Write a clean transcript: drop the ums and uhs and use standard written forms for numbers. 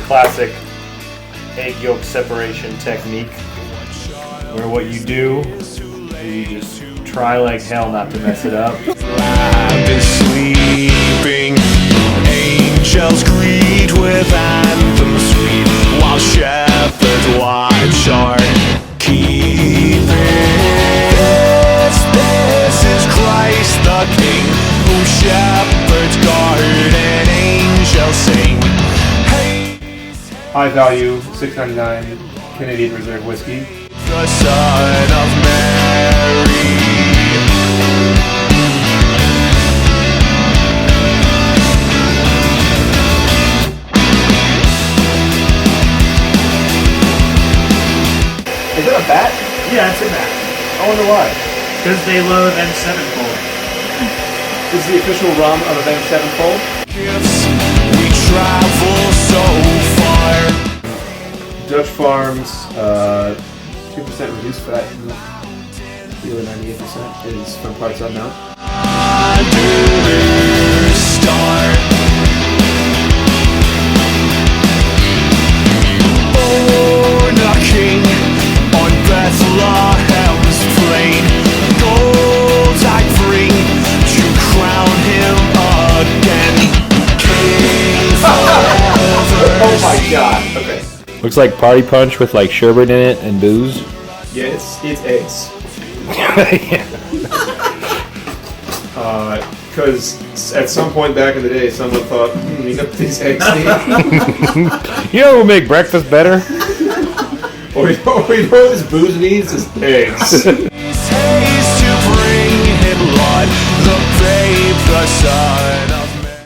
classic egg yolk separation technique, where what you do is you just try like hell not to mess it up. Lab is sleeping, angels greet with anthem sweet, while shepherds watch our keeping. This is Christ the King, whom shepherds guard and angels sing. High value, $6.99 Canadian Reserve whiskey. The Son of Mary. Is it a bat? Yeah, it's a bat. I wonder why. Because they love M7-fold. This is the official rum of Event 7-fold. We travel so far. Dutch Farms, 2% reduced fat milk. The other 98% is from parts unknown. Born a king on Bethlehem's plain, gold I bring to crown him again. King forever. Oh my god. Okay. Looks like party punch with like sherbet in it and booze. Yeah, it's eggs. Because at some point back in the day, someone thought, you know what these eggs need? You know what will make breakfast better? or you know what this booze needs is eggs. to bring him blood, the babe, the son.